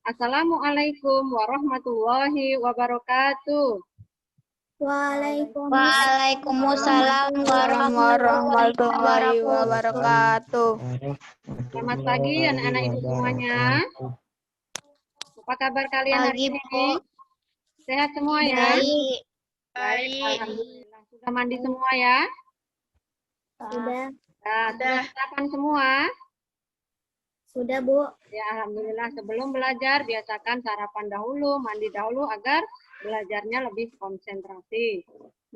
Assalamualaikum warahmatullahi wabarakatuh. Waalaikumsalam warahmatullahi wabarakatuh. Selamat pagi anak-anak ibu semuanya. Apa kabar kalian hari ini? Sehat semua ya? Baik, alhamdulillah. Sudah mandi semua ya? Sudah. Sudah sarapan semua? Sudah, Bu. Ya, alhamdulillah. Sebelum belajar, biasakan sarapan dahulu, mandi dahulu agar belajarnya lebih konsentrasi.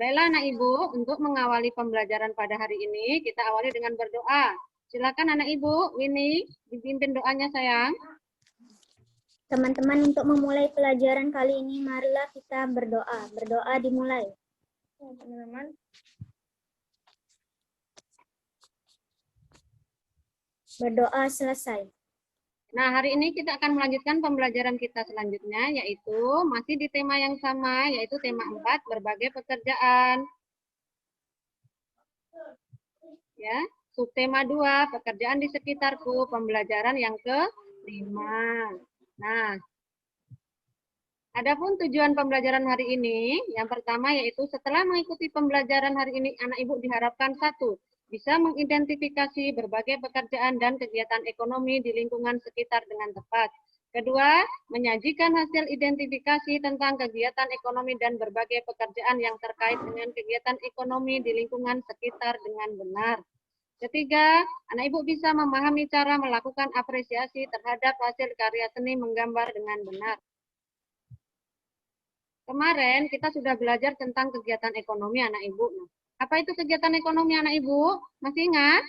Baiklah anak ibu, untuk mengawali pembelajaran pada hari ini, kita awali dengan berdoa. Silakan anak ibu, Winnie, dipimpin doanya sayang. Teman-teman, untuk memulai pelajaran kali ini, marilah kita berdoa. Berdoa dimulai. Teman-teman. Berdoa selesai. Nah, hari ini kita akan melanjutkan pembelajaran kita selanjutnya, yaitu masih di tema yang sama, yaitu tema 4, berbagai pekerjaan. Ya, subtema 2, pekerjaan di sekitarku, pembelajaran yang ke-5. Nah, adapun tujuan pembelajaran hari ini, yang pertama yaitu setelah mengikuti pembelajaran hari ini, anak ibu diharapkan 1, bisa mengidentifikasi berbagai pekerjaan dan kegiatan ekonomi di lingkungan sekitar dengan tepat. Kedua, menyajikan hasil identifikasi tentang kegiatan ekonomi dan berbagai pekerjaan yang terkait dengan kegiatan ekonomi di lingkungan sekitar dengan benar. Ketiga, anak ibu bisa memahami cara melakukan apresiasi terhadap hasil karya seni menggambar dengan benar. Kemarin kita sudah belajar tentang kegiatan ekonomi anak ibu. Nah, apa itu kegiatan ekonomi anak ibu? Masih ingat?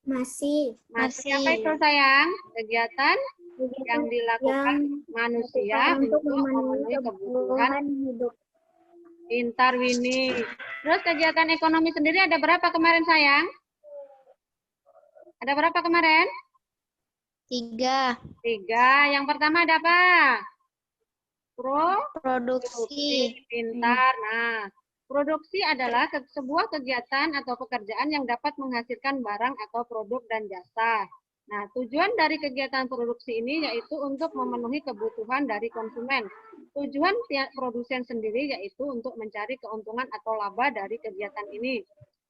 Masih. Apa itu sayang? Kegiatan yang dilakukan manusia untuk memenuhi kebutuhan hidup. Pintar Winnie. Terus kegiatan ekonomi sendiri ada berapa kemarin sayang? Ada berapa kemarin? 3. 3. Yang pertama ada apa? Produksi. Pintar. Nah, produksi adalah sebuah kegiatan atau pekerjaan yang dapat menghasilkan barang atau produk dan jasa. Nah, tujuan dari kegiatan produksi ini yaitu untuk memenuhi kebutuhan dari konsumen. Tujuan tiap produsen sendiri yaitu untuk mencari keuntungan atau laba dari kegiatan ini.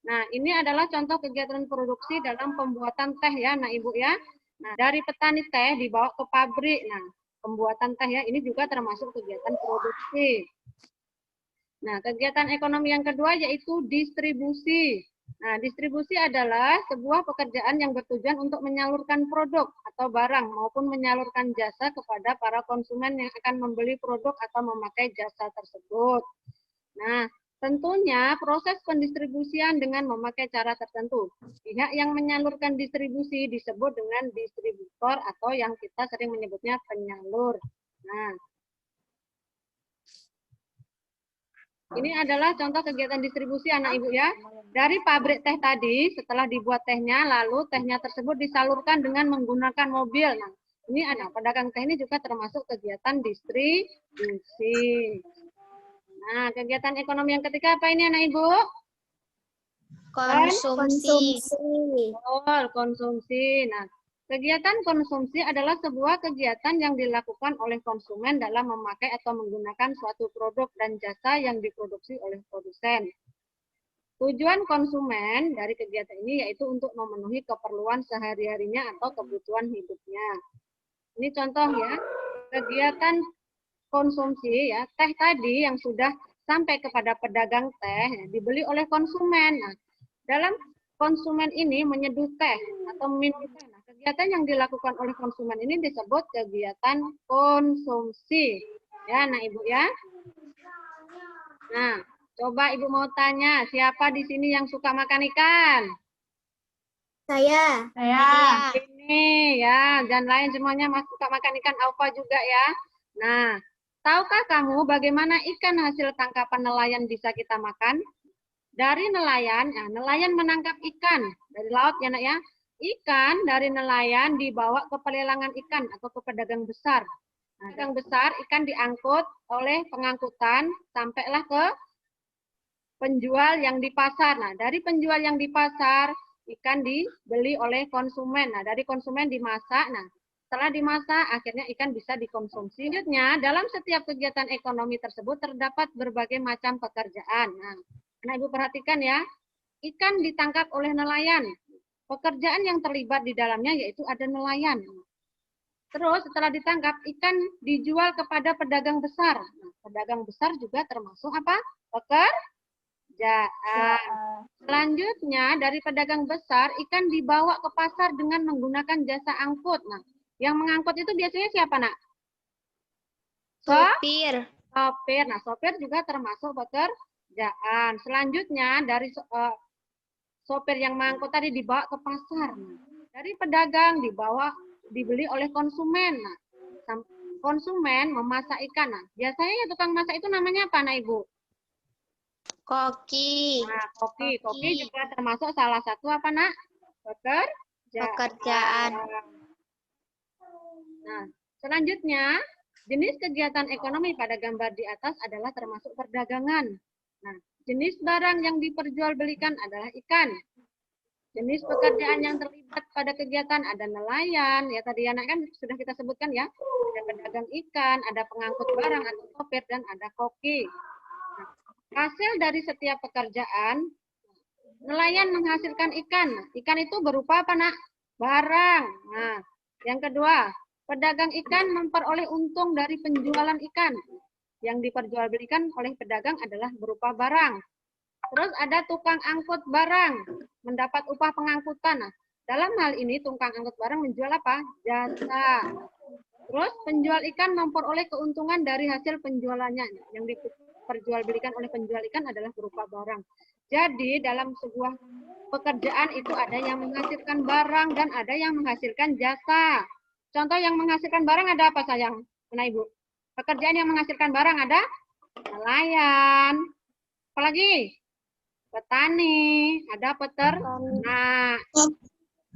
Nah, ini adalah contoh kegiatan produksi dalam pembuatan teh ya, nah Ibu ya. Nah, dari petani teh dibawa ke pabrik. Nah, pembuatan teh ya, ini juga termasuk kegiatan produksi. Nah, kegiatan ekonomi yang kedua yaitu distribusi. Nah, distribusi adalah sebuah pekerjaan yang bertujuan untuk menyalurkan produk atau barang maupun menyalurkan jasa kepada para konsumen yang akan membeli produk atau memakai jasa tersebut. Nah, tentunya proses pendistribusian dengan memakai cara tertentu. Pihak yang menyalurkan distribusi disebut dengan distributor atau yang kita sering menyebutnya penyalur. Nah, ini adalah contoh kegiatan distribusi anak ibu ya. Dari pabrik teh tadi, setelah dibuat tehnya, lalu tehnya tersebut disalurkan dengan menggunakan mobil. Nah, ini ada pedagang teh ini juga termasuk kegiatan distribusi. Nah, kegiatan ekonomi yang ketiga apa ini anak ibu? Konsumsi. Konsumsi. Nah, kegiatan konsumsi adalah sebuah kegiatan yang dilakukan oleh konsumen dalam memakai atau menggunakan suatu produk dan jasa yang diproduksi oleh produsen. Tujuan konsumen dari kegiatan ini yaitu untuk memenuhi keperluan sehari-harinya atau kebutuhan hidupnya. Ini contoh ya, kegiatan konsumsi ya, teh tadi yang sudah sampai kepada pedagang teh ya, dibeli oleh konsumen. Nah, dalam konsumen ini menyeduh teh atau minum teh. Nah, kegiatan yang dilakukan oleh konsumen ini disebut kegiatan konsumsi. Ya, nah Ibu ya. Nah, coba Ibu mau tanya, siapa di sini yang suka makan ikan? Saya. Ini ya, dan lain semuanya suka makan ikan, Alfa juga ya. Nah, tahukah kamu bagaimana ikan hasil tangkapan nelayan bisa kita makan? Dari nelayan, nah, nelayan menangkap ikan dari laut ya nak ya. Ikan dari nelayan dibawa ke pelelangan ikan atau ke pedagang besar. Nah, pedagang besar ikan diangkut oleh pengangkutan sampailah ke penjual yang di pasar. Nah, dari penjual yang di pasar ikan dibeli oleh konsumen. Nah, dari konsumen dimasak. Nah, Setelah dimasak, akhirnya ikan bisa dikonsumsi. Selanjutnya, dalam setiap kegiatan ekonomi tersebut terdapat berbagai macam pekerjaan. Nah, anak ibu perhatikan ya, ikan ditangkap oleh nelayan. Pekerjaan yang terlibat di dalamnya yaitu ada nelayan. Terus setelah ditangkap, ikan dijual kepada pedagang besar. Nah, pedagang besar juga termasuk apa? Pekerjaan. Selanjutnya, dari pedagang besar, ikan dibawa ke pasar dengan menggunakan jasa angkut. Nah, yang mengangkut itu biasanya siapa, nak? Sopir. Sopir. Nah, sopir juga termasuk pekerjaan. Selanjutnya, dari sopir yang mengangkut tadi dibawa ke pasar. Nah, dari pedagang dibeli oleh konsumen. Nah, konsumen memasak ikan. Nah, biasanya tukang masak itu namanya apa, Nak Ibu? Koki. Nah, koki. Koki juga termasuk salah satu apa, Nak? Pekerjaan. Nah, selanjutnya, jenis kegiatan ekonomi pada gambar di atas adalah termasuk perdagangan. Nah, jenis barang yang diperjualbelikan adalah ikan. Jenis pekerjaan yang terlibat pada kegiatan ada nelayan, ya tadi anak kan sudah kita sebutkan ya, ada pedagang ikan, ada pengangkut barang atau sopir, dan ada koki. Nah, hasil dari setiap pekerjaan, nelayan menghasilkan ikan. Ikan itu berupa apa, Nak? Barang. Nah, yang kedua, pedagang ikan memperoleh untung dari penjualan ikan. Yang diperjualbelikan oleh pedagang adalah berupa barang. Terus ada tukang angkut barang, mendapat upah pengangkutan. Nah, dalam hal ini tukang angkut barang menjual apa? Jasa. Terus penjual ikan memperoleh keuntungan dari hasil penjualannya. Yang diperjualbelikan oleh penjual ikan adalah berupa barang. Jadi dalam sebuah pekerjaan itu ada yang menghasilkan barang dan ada yang menghasilkan jasa. Contoh yang menghasilkan barang ada apa sayang? Nah, Ibu. Pekerjaan yang menghasilkan barang ada nelayan. Apalagi? Petani, ada peternak.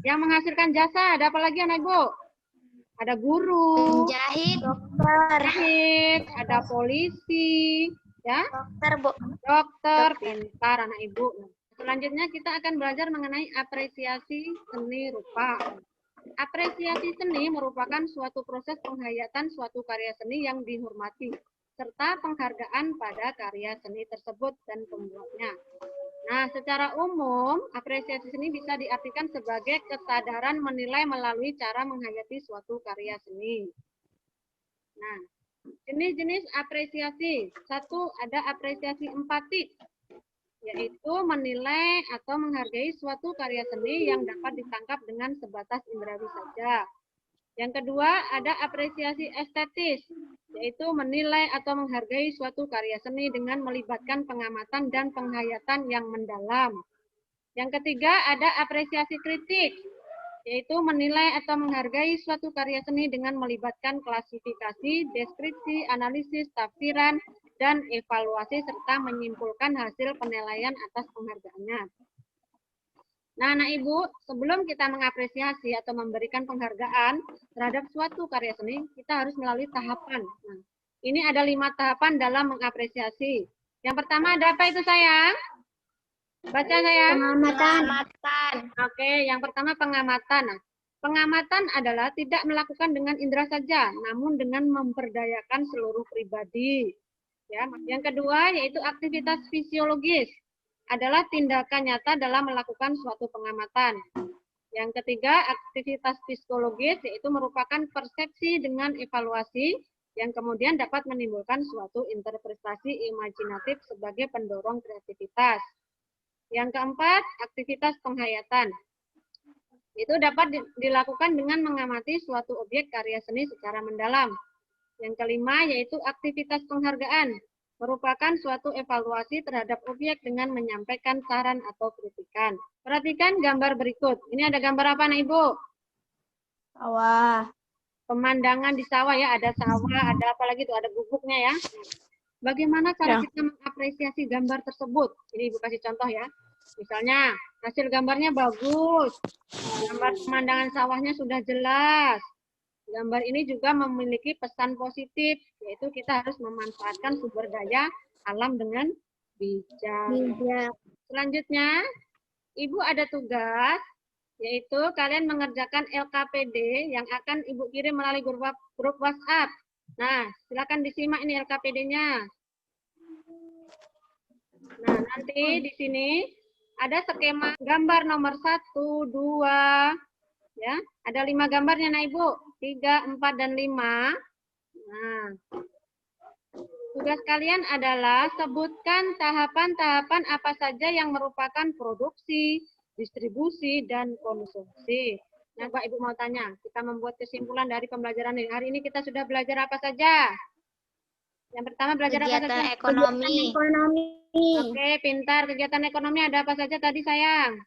Yang menghasilkan jasa ada apa lagi anak Ibu? Ada guru, Penjahit. penjahit, ada polisi, ya. Dokter, Bu. Dokter, pintar anak Ibu. Selanjutnya kita akan belajar mengenai apresiasi seni rupa. Apresiasi seni merupakan suatu proses penghayatan suatu karya seni yang dihormati, serta penghargaan pada karya seni tersebut dan pembuatnya. Nah, secara umum, apresiasi seni bisa diartikan sebagai kesadaran menilai melalui cara menghayati suatu karya seni. Nah, jenis-jenis apresiasi. Satu, ada apresiasi empatik, yaitu menilai atau menghargai suatu karya seni yang dapat ditangkap dengan sebatas inderawi saja. Yang kedua, ada apresiasi estetis, yaitu menilai atau menghargai suatu karya seni dengan melibatkan pengamatan dan penghayatan yang mendalam. Yang ketiga, ada apresiasi kritik, yaitu menilai atau menghargai suatu karya seni dengan melibatkan klasifikasi, deskripsi, analisis, tafsiran, dan evaluasi serta menyimpulkan hasil penilaian atas penghargaannya. Nah, anak Ibu, sebelum kita mengapresiasi atau memberikan penghargaan terhadap suatu karya seni, kita harus melalui tahapan. Nah, ini ada 5 tahapan dalam mengapresiasi. Yang pertama ada apa itu sayang? Baca sayang. Pengamatan. Oke, yang pertama pengamatan. Nah, pengamatan adalah tidak melakukan dengan indera saja, namun dengan memperdayakan seluruh pribadi. Ya, yang kedua yaitu aktivitas fisiologis, adalah tindakan nyata dalam melakukan suatu pengamatan. Yang ketiga, aktivitas psikologis, yaitu merupakan persepsi dengan evaluasi yang kemudian dapat menimbulkan suatu interpretasi imajinatif sebagai pendorong kreativitas. Yang keempat, aktivitas penghayatan. Itu dapat dilakukan dengan mengamati suatu objek karya seni secara mendalam. Yang kelima, yaitu aktivitas penghargaan, merupakan suatu evaluasi terhadap objek dengan menyampaikan saran atau kritikan. Perhatikan gambar berikut. Ini ada gambar apa, Nak Ibu? Sawah. Pemandangan di sawah ya, ada sawah, ada apa lagi tuh, ada gubuknya ya. Bagaimana cara kita mengapresiasi gambar tersebut? Ini Ibu kasih contoh ya. Misalnya, hasil gambarnya bagus, gambar pemandangan sawahnya sudah jelas. Gambar ini juga memiliki pesan positif, yaitu kita harus memanfaatkan sumber daya alam dengan bijak. Selanjutnya, Ibu ada tugas yaitu kalian mengerjakan LKPD yang akan Ibu kirim melalui grup WhatsApp. Nah, silakan disimak ini LKPD-nya. Nah, nanti di sini ada skema gambar nomor 1, 2, ya. Ada 5 gambarnya, nah Ibu. 3, 4, dan 5. Nah, tugas kalian adalah sebutkan tahapan-tahapan apa saja yang merupakan produksi, distribusi, dan konsumsi. Nah, Pak Ibu mau tanya, kita membuat kesimpulan dari pembelajaran ini. Hari ini kita sudah belajar apa saja? Yang pertama belajar apa Kegiatan saja? ekonomi. Ekonomi. Oke, pintar. Kegiatan ekonomi ada apa saja tadi, sayang?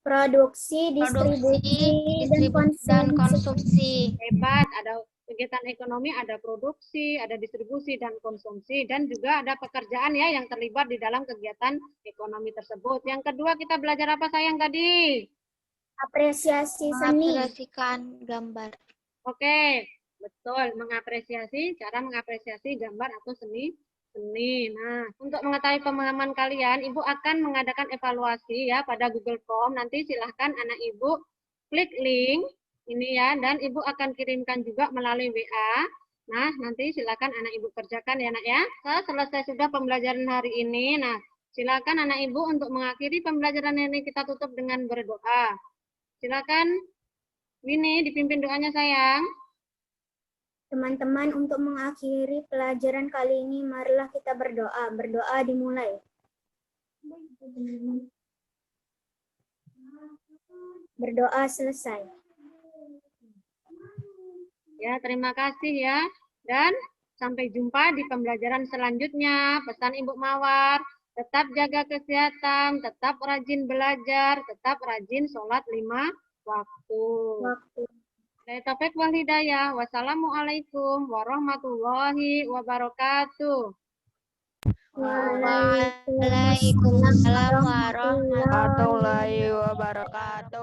Produksi, distribusi, dan konsumsi. Hebat, ada kegiatan ekonomi, ada produksi, ada distribusi dan konsumsi, dan juga ada pekerjaan ya yang terlibat di dalam kegiatan ekonomi tersebut. Yang kedua kita belajar apa sayang tadi? Apresiasi seni. Mengapresiasikan gambar. Oke, betul. Cara mengapresiasi gambar atau seni. Nah, untuk mengetahui pemahaman kalian, Ibu akan mengadakan evaluasi ya pada Google Form. Nanti silahkan anak Ibu klik link ini ya, dan Ibu akan kirimkan juga melalui WA. Nah, nanti silakan anak Ibu kerjakan ya, Nak ya. Selesai sudah pembelajaran hari ini. Nah, silakan anak Ibu untuk mengakhiri pembelajaran ini kita tutup dengan berdoa. Silakan Winnie dipimpin doanya sayang. Teman-teman, untuk mengakhiri pelajaran kali ini, marilah kita berdoa. Berdoa dimulai. Berdoa selesai. Ya, terima kasih ya. Dan sampai jumpa di pembelajaran selanjutnya. Pesan Ibu Mawar, tetap jaga kesehatan, tetap rajin belajar, tetap rajin sholat 5 waktu. Taufik wal hidayah. Wassalamualaikum warahmatullahi wabarakatuh. Waalaikumsalam warahmatullahi warahmatullahi wabarakatuh.